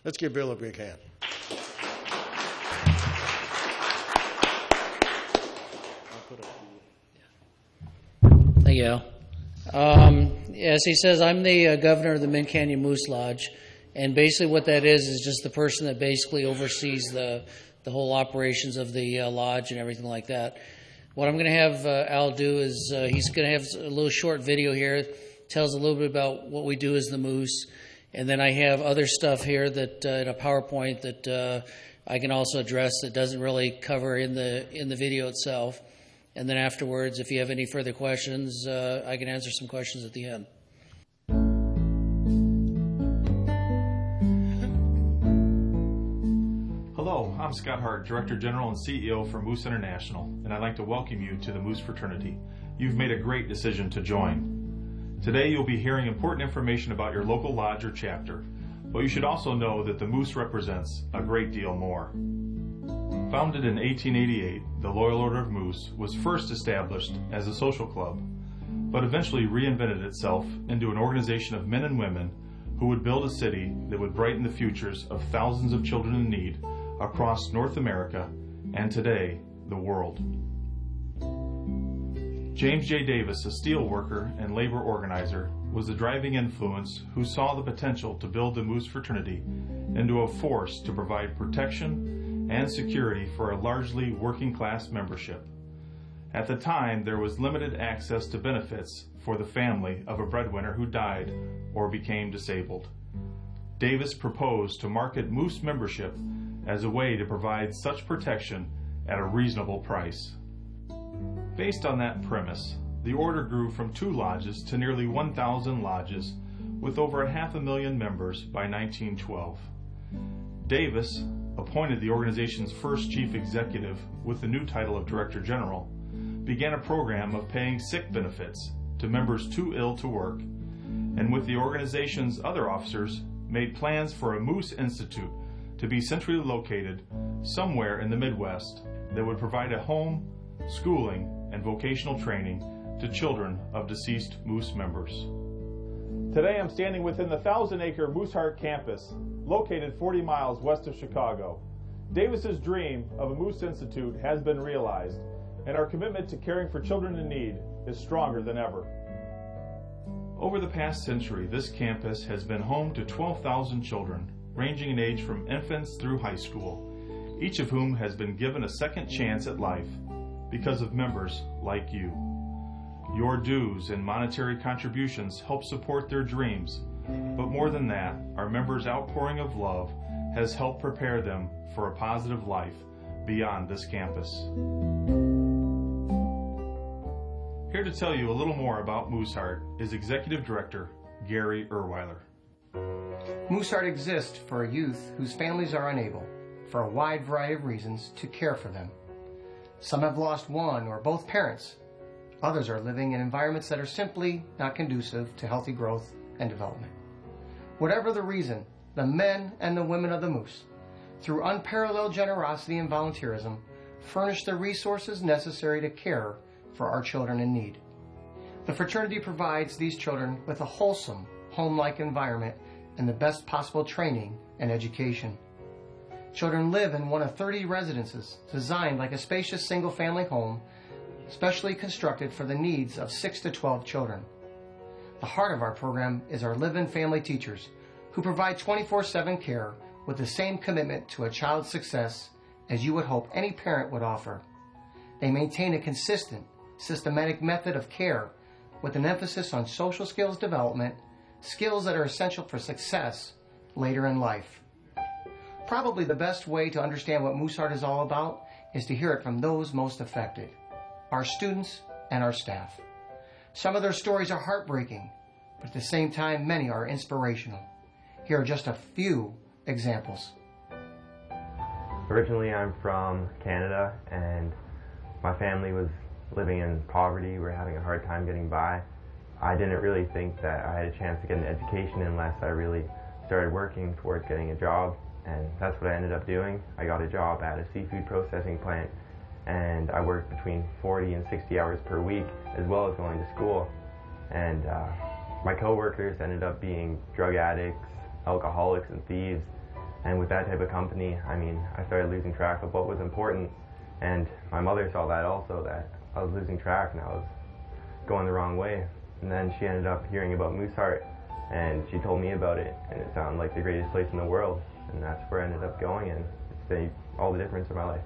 Let's give Bill a big hand. Thank you, Al. As he says, I'm the governor of the Mint Canyon Moose Lodge, and basically what that is just the person that basically oversees the whole operations of the lodge and everything like that. What I'm going to have Al do is he's going to have a little short video here, tells a little bit about what we do as the Moose, and then I have other stuff here that in a PowerPoint that I can also address that doesn't really cover in the video itself. And then afterwards, if you have any further questions, I can answer some questions at the end. Hello, I'm Scott Hart, Director General and CEO for Moose International, and I'd like to welcome you to the Moose Fraternity. You've made a great decision to join. Today you'll be hearing important information about your local lodge or chapter, but you should also know that the Moose represents a great deal more. Founded in 1888, the Loyal Order of Moose was first established as a social club, but eventually reinvented itself into an organization of men and women who would build a city that would brighten the futures of thousands of children in need across North America and today, the world. James J. Davis, a steel worker and labor organizer, was the driving influence who saw the potential to build the Moose Fraternity into a force to provide protection and security for a largely working-class membership. At the time, there was limited access to benefits for the family of a breadwinner who died or became disabled. Davis proposed to market Moose membership as a way to provide such protection at a reasonable price. Based on that premise, the order grew from 2 lodges to nearly 1,000 lodges with over 500,000 members by 1912. Davis, appointed the organization's first chief executive with the new title of Director General, began a program of paying sick benefits to members too ill to work, and with the organization's other officers, made plans for a Moose Institute to be centrally located somewhere in the Midwest that would provide a home, schooling, and vocational training to children of deceased Moose members. Today I'm standing within the 1,000-acre Mooseheart campus, located 40 miles west of Chicago. Davis's dream of a Moose Institute has been realized, and our commitment to caring for children in need is stronger than ever. Over the past century, this campus has been home to 12,000 children, ranging in age from infants through high school, each of whom has been given a second chance at life because of members like you. Your dues and monetary contributions help support their dreams, but more than that, our members' outpouring of love has helped prepare them for a positive life beyond this campus. Here to tell you a little more about Mooseheart is Executive Director Gary Erweiler. Mooseheart exists for youth whose families are unable, for a wide variety of reasons, to care for them. Some have lost one or both parents. Others are living in environments that are simply not conducive to healthy growth and development. Whatever the reason, the men and the women of the Moose, through unparalleled generosity and volunteerism, furnish the resources necessary to care for our children in need. The fraternity provides these children with a wholesome, home-like environment and the best possible training and education. Children live in one of 30 residences designed like a spacious single-family home, specially constructed for the needs of 6 to 12 children. The heart of our program is our live-in family teachers who provide 24/7 care with the same commitment to a child's success as you would hope any parent would offer. They maintain a consistent, systematic method of care with an emphasis on social skills development, skills that are essential for success later in life. Probably the best way to understand what Mooseheart is all about is to hear it from those most affected, our students and our staff. Some of their stories are heartbreaking, but at the same time, many are inspirational. Here are just a few examples. Originally, I'm from Canada, and my family was living in poverty. We were having a hard time getting by. I didn't really think that I had a chance to get an education unless I really started working towards getting a job, and that's what I ended up doing. I got a job at a seafood processing plant, and I worked between 40 and 60 hours per week, as well as going to school. And my coworkers ended up being drug addicts, alcoholics, and thieves. And with that type of company, I mean, I started losing track of what was important, and my mother saw that also, that I was losing track and I was going the wrong way. And then she ended up hearing about Mooseheart, and she told me about it, and it sounded like the greatest place in the world, and that's where I ended up going, and it's made all the difference in my life.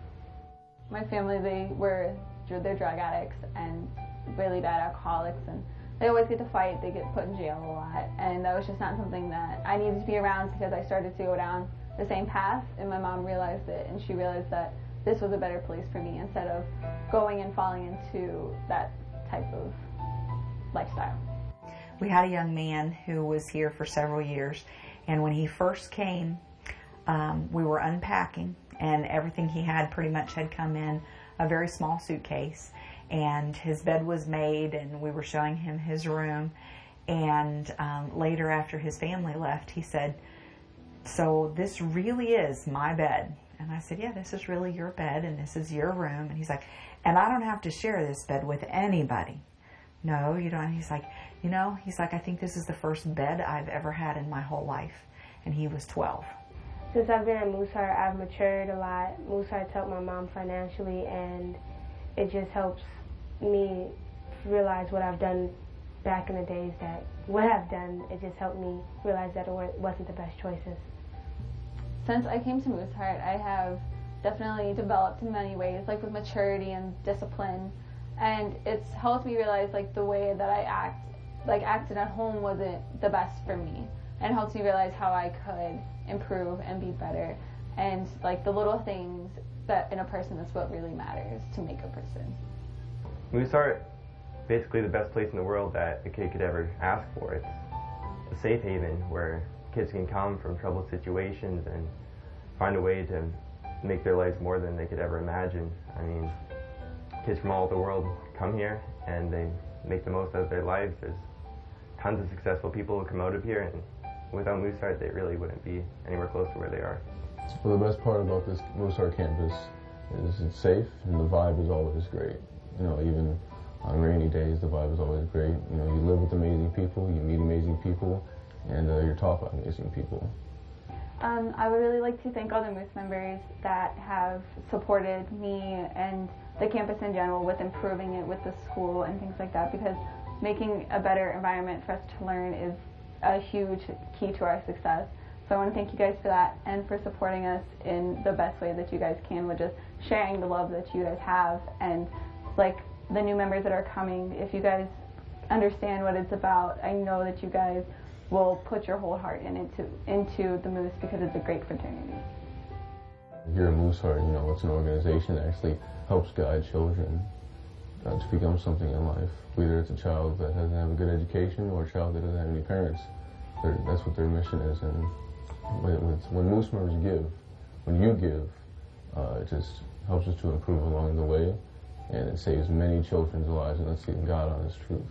My family, they're drug addicts and really bad alcoholics, and they always get to fight, they get put in jail a lot, and that was just not something that I needed to be around because I started to go down the same path, and my mom realized it, and she realized that this was a better place for me instead of going and falling into that type of lifestyle. We had a young man who was here for several years, and when he first came, we were unpacking, and everything he had pretty much had come in a very small suitcase, and his bed was made, and we were showing him his room, and later after his family left, he said, "So this really is my bed?" And I said, "Yeah, this is really your bed, and this is your room." And he's like, "And I don't have to share this bed with anybody?" "No, you don't." He's like, "I think this is the first bed I've ever had in my whole life." And he was 12. Since I've been at Mooseheart, I've matured a lot. Mooseheart's helped my mom financially, and it just helps me realize what I've done back in the days, that what I've done, it just helped me realize that it wasn't the best choices. Since I came to Mooseheart, I have definitely developed in many ways, like with maturity and discipline, and it's helped me realize like the way that I acted at home wasn't the best for me, and helps me realize how I could improve and be better, and like the little things that in a person is what really matters to make a person. Mooseheart, basically the best place in the world that a kid could ever ask for. It's a safe haven where kids can come from troubled situations and find a way to make their lives more than they could ever imagine. I mean, kids from all over the world come here and they make the most out of their lives. There's tons of successful people who come out of here, and without Mooseheart, they really wouldn't be anywhere close to where they are. Well, the best part about this Mooseheart campus is it's safe and the vibe is always great. Even on rainy days, the vibe is always great. You live with amazing people, you meet amazing people, and you're taught by amazing people. I would really like to thank all the Moose members that have supported me and the campus in general with improving it with the school and things like that, because making a better environment for us to learn is a huge key to our success. So I want to thank you guys for that and for supporting us in the best way that you guys can, with just sharing the love that you guys have. And like the new members that are coming, if you guys understand what it's about, I know that you guys will put your whole heart into the Moose, because it's a great fraternity. Here at Mooseheart, it's an organization that actually helps guide children to become something in life. Whether it's a child that doesn't have a good education or a child that doesn't have any parents, that's what their mission is. And when Moose members give, when you give, it just helps us to improve along the way, and it saves many children's lives, and let's see God on His truth.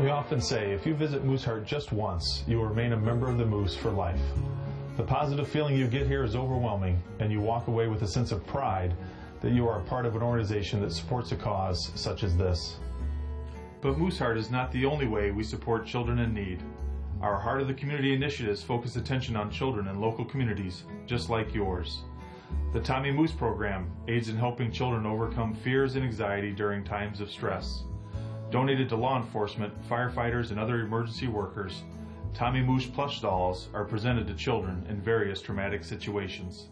We often say, if you visit Mooseheart just once, you will remain a member of the Moose for life. The positive feeling you get here is overwhelming, and you walk away with a sense of pride that you are a part of an organization that supports a cause such as this. But Mooseheart is not the only way we support children in need. Our Heart of the Community initiatives focus attention on children in local communities, just like yours. The Tommy Moose program aids in helping children overcome fears and anxiety during times of stress. Donated to law enforcement, firefighters, and other emergency workers, Tommy Moose plush dolls are presented to children in various traumatic situations.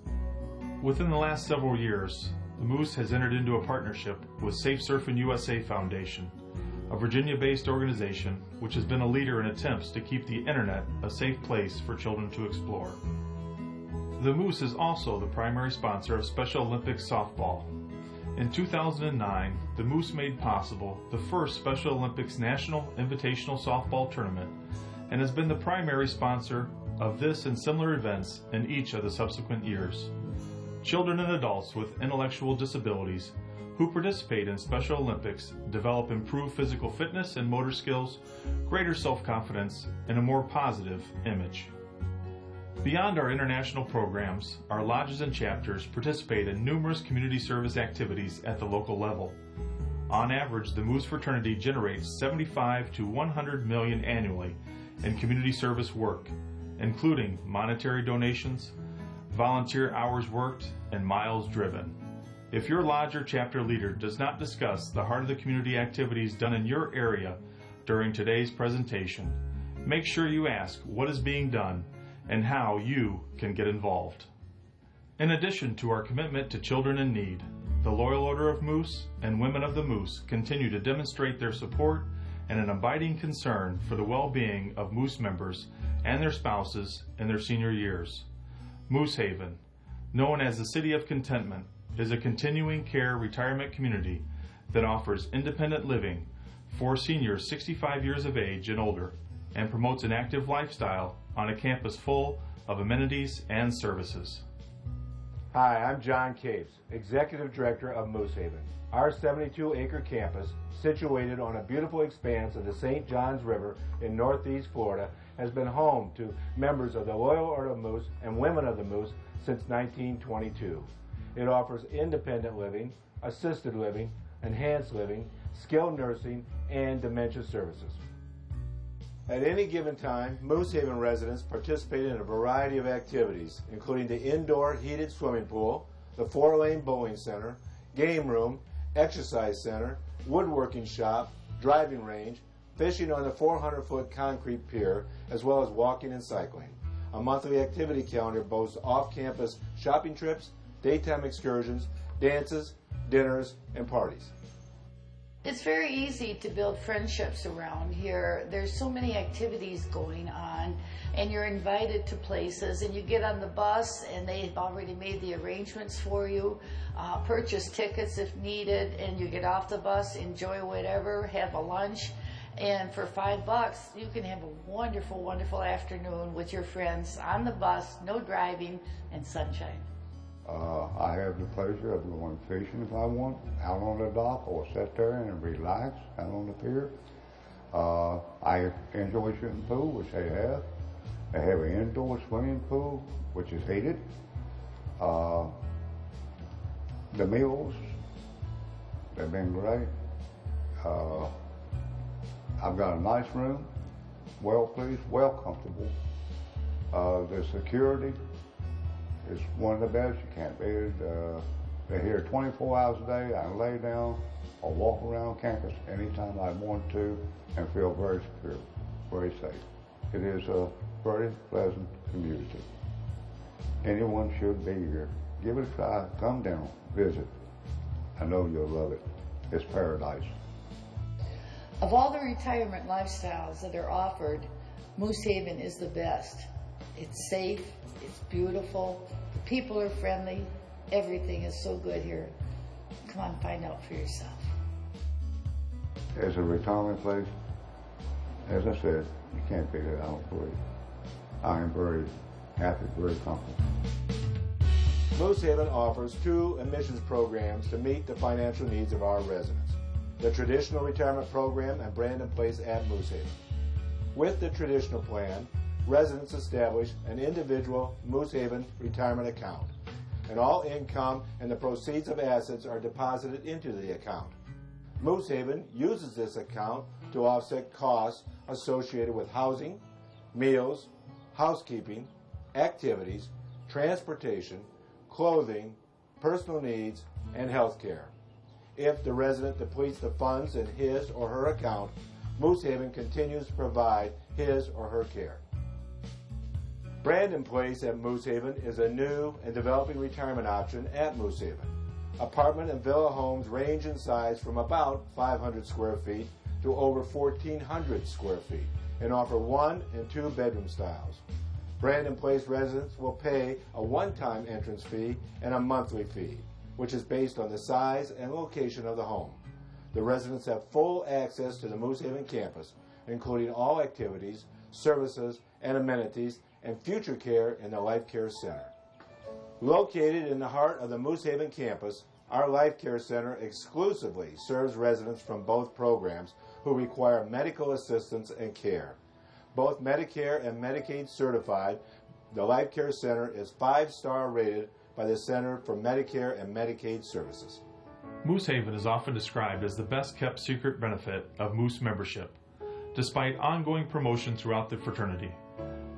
Within the last several years, the Moose has entered into a partnership with Safe Surfing USA Foundation, a Virginia-based organization which has been a leader in attempts to keep the internet a safe place for children to explore. The Moose is also the primary sponsor of Special Olympics softball. In 2009, the Moose made possible the first Special Olympics National Invitational Softball Tournament, and has been the primary sponsor of this and similar events in each of the subsequent years. Children and adults with intellectual disabilities who participate in Special Olympics develop improved physical fitness and motor skills, greater self-confidence, and a more positive image. Beyond our international programs, our lodges and chapters participate in numerous community service activities at the local level. On average, the Moose fraternity generates 75 to 100 million annually in community service work, including monetary donations, volunteer hours worked, and miles driven. If your lodge or chapter leader does not discuss the heart of the community activities done in your area during today's presentation, make sure you ask what is being done and how you can get involved. In addition to our commitment to children in need, the Loyal Order of Moose and Women of the Moose continue to demonstrate their support and an abiding concern for the well-being of Moose members and their spouses in their senior years. Moose Haven, known as the City of Contentment, is a continuing care retirement community that offers independent living for seniors 65 years of age and older and promotes an active lifestyle on a campus full of amenities and services. Hi, I'm John Capes, Executive Director of Moose Haven. Our 72-acre campus, situated on a beautiful expanse of the St. Johns River in northeast Florida, has been home to members of the Loyal Order of Moose and Women of the Moose since 1922. It offers independent living, assisted living, enhanced living, skilled nursing, and dementia services. At any given time, Moose Haven residents participate in a variety of activities, including the indoor heated swimming pool, the 4-lane bowling center, game room, exercise center, woodworking shop, driving range, fishing on the 400-foot concrete pier, as well as walking and cycling. A monthly activity calendar boasts off-campus shopping trips, daytime excursions, dances, dinners, and parties. It's very easy to build friendships around here. There's so many activities going on, and you're invited to places, and you get on the bus and they've already made the arrangements for you. Purchase tickets if needed, and you get off the bus, enjoy whatever, have a lunch, and for $5 you can have a wonderful, wonderful afternoon with your friends on the bus, no driving, and sunshine. I have the pleasure of going fishing if I want, out on the dock, or sit there and relax out on the pier. I enjoy shooting pool, which they have. They have an indoor swimming pool, which is heated. The meals, they've been great. I've got a nice room, well pleased, well comfortable. The security is one of the best. You can't beat it. They're here 24 hours a day. I can lay down or walk around campus anytime I want to and feel very secure, very safe. It is a very pleasant community. Anyone should be here. Give it a try. Come down, visit. I know you'll love it. It's paradise. Of all the retirement lifestyles that are offered, Moose Haven is the best. It's safe, it's beautiful, the people are friendly, everything is so good here. Come on, find out for yourself. As a retirement place, as I said, you can't beat it, I don't believe. I am very happy, very comfortable. Moose Haven offers 2 admissions programs to meet the financial needs of our residents: the Traditional Retirement Program and Brandon Place at Moose Haven. With the traditional plan, residents establish an individual Moose Haven retirement account, and all income and the proceeds of assets are deposited into the account. Moose Haven uses this account to offset costs associated with housing, meals, housekeeping, activities, transportation, clothing, personal needs, and health care. If the resident depletes the funds in his or her account, Moose Haven continues to provide his or her care. Brandon Place at Moose Haven is a new and developing retirement option at Moose Haven. Apartment and villa homes range in size from about 500 square feet to over 1,400 square feet and offer 1 and 2 bedroom styles. Brandon Place residents will pay a one-time entrance fee and a monthly fee, which is based on the size and location of the home. The residents have full access to the Moose Haven campus, including all activities, services, and amenities, and future care in the Life Care Center. Located in the heart of the Moose Haven campus, our Life Care Center exclusively serves residents from both programs who require medical assistance and care. Both Medicare and Medicaid certified, the Life Care Center is 5-star rated by the Center for Medicare and Medicaid Services. Moose Haven is often described as the best kept secret benefit of Moose membership, despite ongoing promotion throughout the fraternity.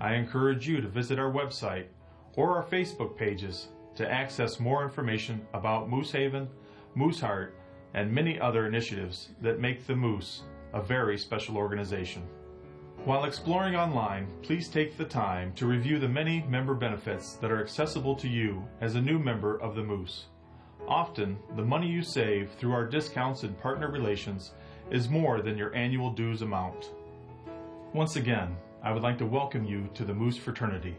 I encourage you to visit our website or our Facebook pages to access more information about Moose Haven, Moose Heart, and many other initiatives that make the Moose a very special organization. While exploring online, please take the time to review the many member benefits that are accessible to you as a new member of the Moose. Often, the money you save through our discounts and partner relations is more than your annual dues amount. Once again, I would like to welcome you to the Moose Fraternity.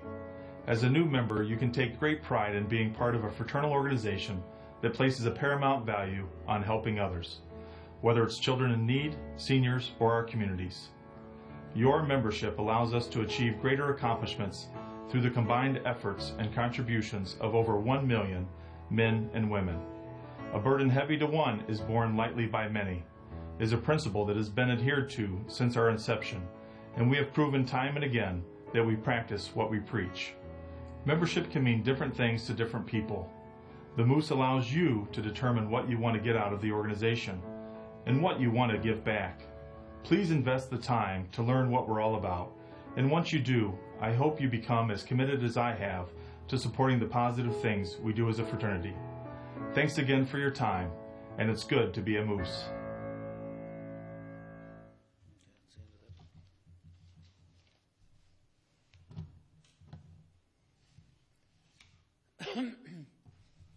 As a new member, you can take great pride in being part of a fraternal organization that places a paramount value on helping others, whether it's children in need, seniors, or our communities. Your membership allows us to achieve greater accomplishments through the combined efforts and contributions of over 1 million men and women. A burden heavy to one is borne lightly by many is a principle that has been adhered to since our inception, and we have proven time and again that we practice what we preach. Membership can mean different things to different people. The Moose allows you to determine what you want to get out of the organization and what you want to give back. Please invest the time to learn what we're all about, and once you do, I hope you become as committed as I have to supporting the positive things we do as a fraternity. Thanks again for your time, and it's good to be a Moose.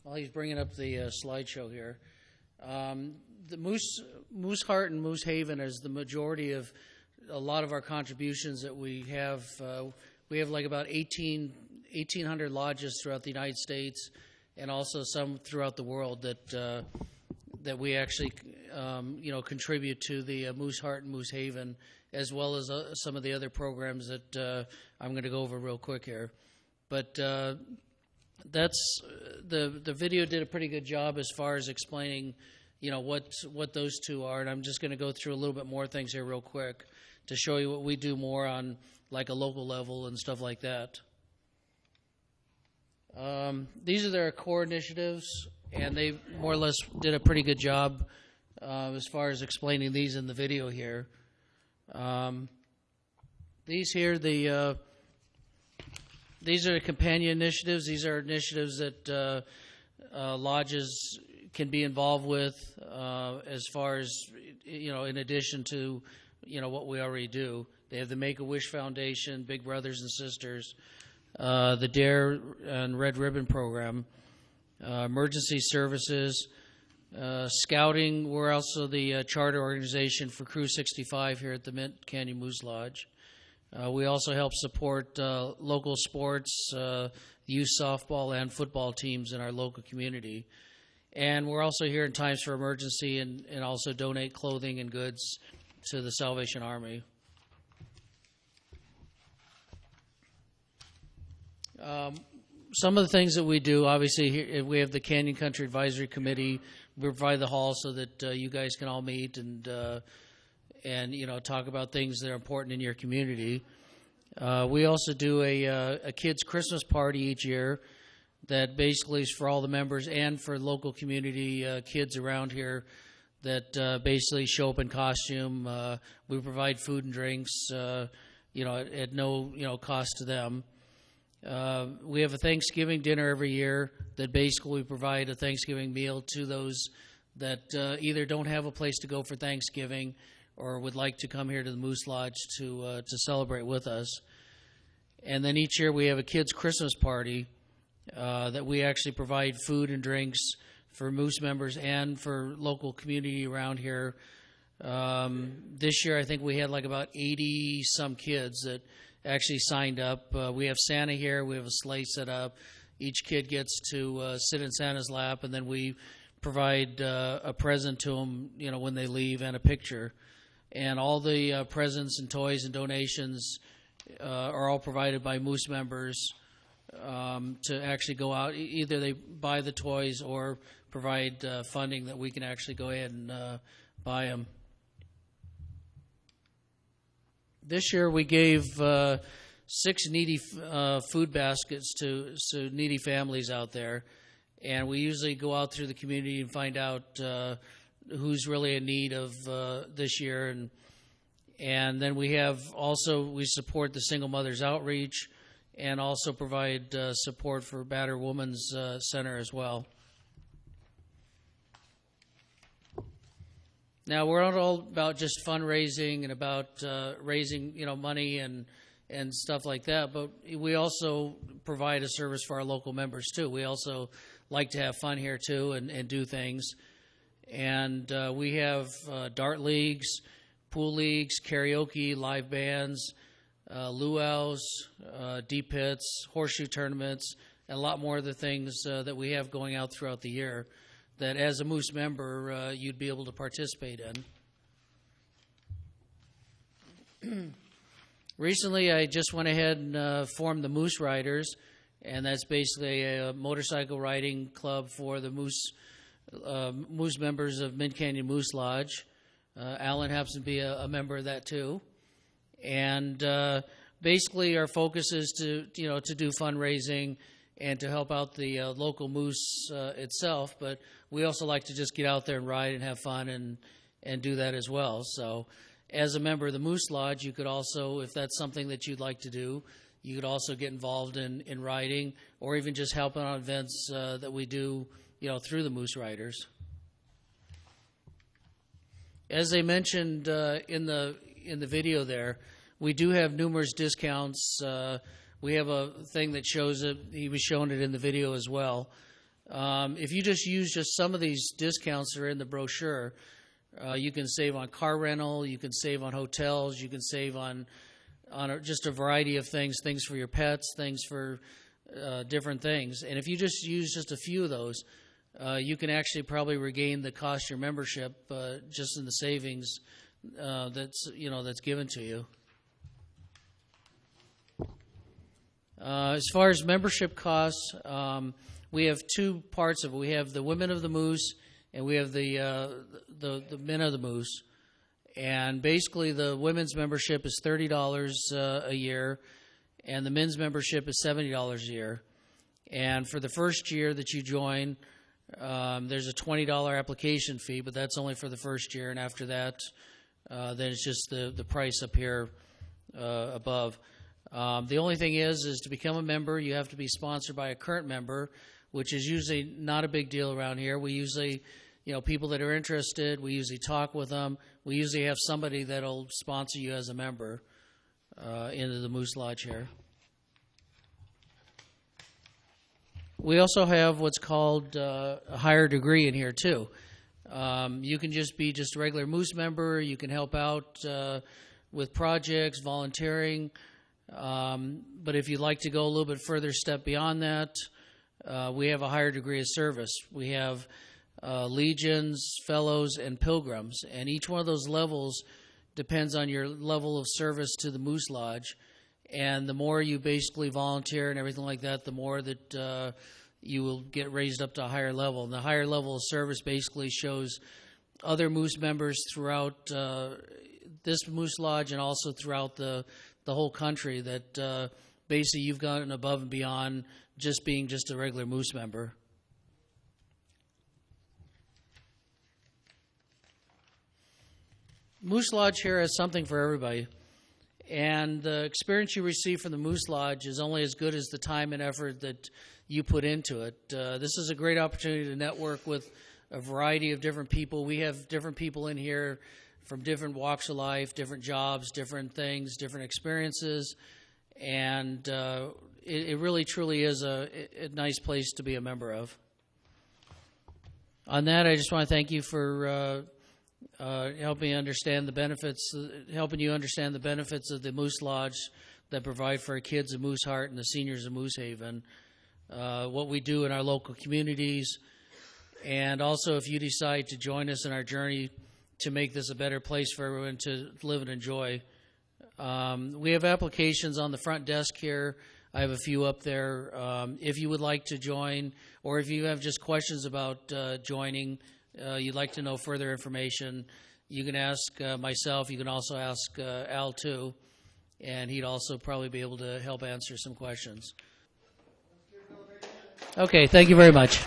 While he's bringing up the slideshow here, the Moose Heart and Moose Haven is the majority of a lot of our contributions that we have. We have like about 1,800 lodges throughout the United States, and also some throughout the world that we actually contribute to the Moose Heart and Moose Haven, as well as some of the other programs that I'm going to go over real quick here. But that's the video did a pretty good job as far as explaining, what those two are, and I'm just going to go through a little bit more things here real quick to show you what we do more on like a local level and stuff like that. These are their core initiatives, and they more or less did a pretty good job as far as explaining these in the video here. These are the companion initiatives. These are initiatives that lodges can be involved with as far as, in addition to, what we already do. They have the Make-A-Wish Foundation, Big Brothers and Sisters, the DARE and Red Ribbon Program, emergency services, scouting. We're also the charter organization for Crew 65 here at the Mint Canyon Moose Lodge. We also help support local sports, youth softball and football teams in our local community. And we're also here in times for emergency and also donate clothing and goods to the Salvation Army. Some of the things that we do, obviously, here we have the Canyon Country Advisory Committee. We provide the hall so that you guys can all meet and talk about things that are important in your community. We also do a kids' Christmas party each year that basically is for all the members and for local community kids around here that basically show up in costume. We provide food and drinks, at no cost to them. We have a Thanksgiving dinner every year that basically we provide a Thanksgiving meal to those that either don't have a place to go for Thanksgiving or would like to come here to the Moose Lodge to celebrate with us. And then each year we have a kids' Christmas party that we actually provide food and drinks for Moose members and for local community around here. This year I think we had like about 80-some kids that actually signed up. We have Santa here. We have a sleigh set up. Each kid gets to sit in Santa's lap, and then we provide a present to them, when they leave, and a picture. And all the presents and toys and donations are all provided by Moose members to actually go out. Either they buy the toys or provide funding that we can actually go ahead and buy them. This year we gave 6 needy food baskets to needy families out there, and we usually go out through the community and find out who's really in need of this year. And then we support the Single Mothers Outreach, and also provide support for Battered Women's Center as well. Now, we're not all about just fundraising and about raising, money and stuff like that, but we also provide a service for our local members too. We also like to have fun here too and do things. And we have dart leagues, pool leagues, karaoke, live bands, luau's, deep pits, horseshoe tournaments, and a lot more of the things that we have going out throughout the year that as a Moose member you'd be able to participate in. Recently, I just went ahead and formed the Moose Riders, and that's basically a motorcycle riding club for the Moose members of Mid Canyon Moose Lodge. Alan happens to be a member of that too. And basically our focus is to do fundraising and to help out the local moose itself, but we also like to just get out there and ride and have fun and do that as well. So as a member of the Moose Lodge, you could also, if that's something that you'd like to do, you could also get involved in riding, or even just helping on events that we do through the Moose Riders. As I mentioned in the video there, we do have numerous discounts. We have a thing that shows it. He was showing it in the video as well. If you just use some of these discounts that are in the brochure, you can save on car rental, you can save on hotels, you can save on just a variety of things for your pets, things for different things. And if you just use just a few of those, you can actually probably regain the cost of your membership just in the savings that's given to you. As far as membership costs, we have two parts of it. We have the Women of the Moose, and we have the Men of the Moose. And basically, the women's membership is $30 a year, and the men's membership is $70 a year. And for the first year that you join, there's a $20 application fee, but that's only for the first year. And after that, then it's just the price up here above. The only thing is to become a member, you have to be sponsored by a current member, which is usually not a big deal around here. We usually, people that are interested, we usually talk with them. We usually have somebody that'll sponsor you as a member into the Moose Lodge here. We also have what's called a higher degree in here too. You can just be a regular Moose member. You can help out with projects, volunteering. But if you'd like to go a little bit further step beyond that, we have a higher degree of service. We have legions, fellows, and pilgrims, and each one of those levels depends on your level of service to the Moose Lodge. And the more you basically volunteer and everything like that, the more that you will get raised up to a higher level. And the higher level of service basically shows other Moose members throughout this Moose Lodge and also throughout the whole country that basically you've gone above and beyond just being just a regular Moose member. Moose Lodge here has something for everybody. And the experience you receive from the Moose Lodge is only as good as the time and effort that you put into it. This is a great opportunity to network with a variety of different people. We have different people in here from different walks of life, different jobs, different things, different experiences. And it really, truly is a nice place to be a member of. On that, I just want to thank you for helping you understand the benefits of the Moose Lodge that provide for our kids of Moose Heart and the seniors of Moose Haven, what we do in our local communities, and also if you decide to join us in our journey to make this a better place for everyone to live and enjoy. We have applications on the front desk here. I have a few up there. If you would like to join, or if you have just questions about joining, you'd like to know further information, you can ask myself. You can also ask Al too, and he'd also probably be able to help answer some questions. Okay, thank you very much.